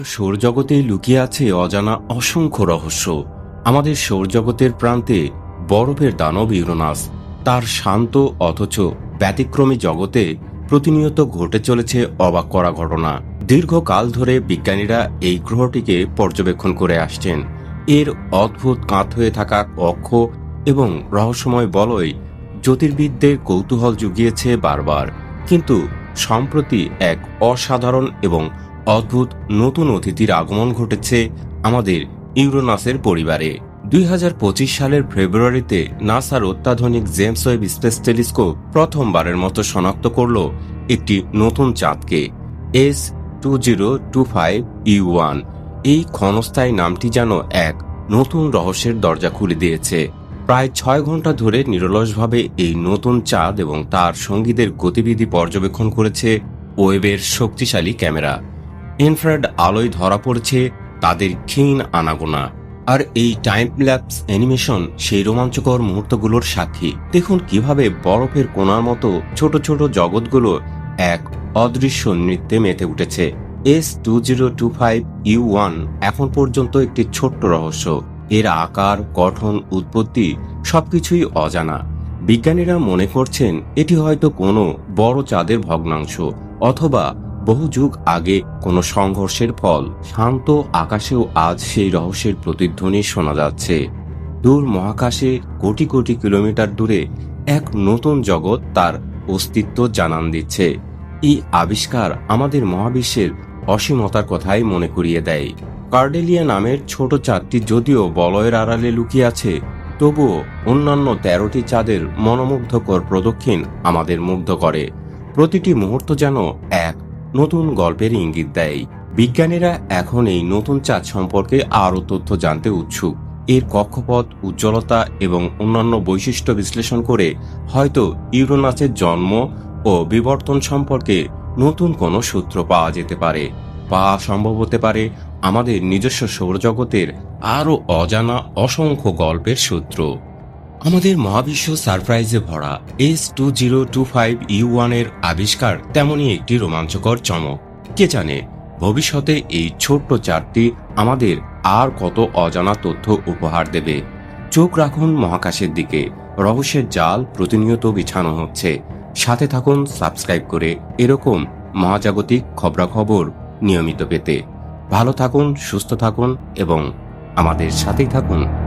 সৌরজগতে লুকিয়ে আছে অজানা অসংখ্য রহস্য। আমাদের সৌরজগতের প্রান্তে বরফের দানব ইউরেনাস তার শান্ত অথচ ব্যতিক্রমী জগতে প্রতিনিয়ত ঘটে চলেছে অবাক করা ঘটনা। দীর্ঘকাল ধরে বিজ্ঞানীরা এই গ্রহটিকে পর্যবেক্ষণ করে আসছেন। এর অদ্ভুত কাঁত হয়ে থাকা কক্ষ এবং রহস্যময় বলয় জ্যোতির্বিদদের কৌতূহল জুগিয়েছে বারবার, কিন্তু সম্প্রতি এক অসাধারণ এবং অদ্ভুত নতুন অতিথির আগমন ঘটেছে আমাদের ইউরেনাসের পরিবারে। 2025 সালের ফেব্রুয়ারিতে নাসার অত্যাধুনিক জেমস ওয়েব স্পেস টেলিস্কোপ প্রথমবারের মতো শনাক্ত করল একটি নতুন চাঁদকে, S2025E1। এই ক্ষণস্থায়ী নামটি যেন এক নতুন রহস্যের দরজা খুলে দিয়েছে। প্রায় 6 ঘন্টা ধরে নিরলসভাবে এই নতুন চাঁদ এবং তার সঙ্গীদের গতিবিধি পর্যবেক্ষণ করেছে ওয়েবের শক্তিশালী ক্যামেরা। ইনফ্রারেড আলোয় ধরা পড়েছে তাদের ক্ষীণ আনাগোনা। আর এই টাইম ল্যাপস অ্যানিমেশন সেই রোমাঞ্চকর মুহূর্তগুলোর সাক্ষী। দেখুন কিভাবে বরফের কোণার মতো ছোট ছোট জগৎগুলো এক অদৃশ্য নৃত্যে মেতে উঠেছে। S2025E1 এখন পর্যন্ত একটি ছোট্ট রহস্য। এর আকার, গঠন, উৎপত্তি সবকিছুই অজানা। বিজ্ঞানীরা মনে করছেন এটি হয়তো কোনো বড় চাঁদের ভগ্নাংশ অথবা বহু যুগ আগে কোনো সংঘর্ষের ফল। শান্ত আকাশেও আজ সেই রহস্যের প্রতিধ্বনি শোনা যাচ্ছে। দূর মহাকাশে কোটি কোটি কিলোমিটার দূরে এক নতুন জগৎ তার অস্তিত্ব জানান দিচ্ছে। এই আবিষ্কার আমাদের মহাবিশ্বের অসীমতার কথাই মনে করিয়ে দেয়। কার্ডেলিয়া নামের ছোট চাঁদটি যদিও বলয়ের আড়ালে লুকিয়ে আছে, তবুও অন্যান্য 13টি চাঁদের মনোমুগ্ধকর প্রদক্ষিণ আমাদের মুগ্ধ করে। প্রতিটি মুহূর্ত যেন এক নতুন গল্পের ইঙ্গিত দেয়। বিজ্ঞানীরা এখন এই নতুন চাঁদ সম্পর্কে আরও তথ্য জানতে উৎসুক। এর কক্ষপথ, উজ্জ্বলতা এবং অন্যান্য বৈশিষ্ট্য বিশ্লেষণ করে হয়তো ইউরেনাসের জন্ম ও বিবর্তন সম্পর্কে নতুন কোনো সূত্র পাওয়া যেতে পারে, বা সম্ভব হতে পারে আমাদের নিজস্ব সৌরজগতের আরও অজানা অসংখ্য গল্পের সূত্র। আমাদের মহাবিশ্ব সারপ্রাইজে ভরা। S2025E1 এর আবিষ্কার তেমনই একটি রোমাঞ্চকর চমক। কে জানে ভবিষ্যতে এই ছোট্ট চাঁদটি আমাদের আর কত অজানা তথ্য উপহার দেবে। চোখ রাখুন মহাকাশের দিকে, রহস্যের জাল প্রতিনিয়ত বিছানো হচ্ছে। সাথে থাকুন সাবস্ক্রাইব করে এরকম মহাজাগতিক খবরাখবর নিয়মিত পেতে। ভালো থাকুন, সুস্থ থাকুন এবং আমাদের সাথেই থাকুন।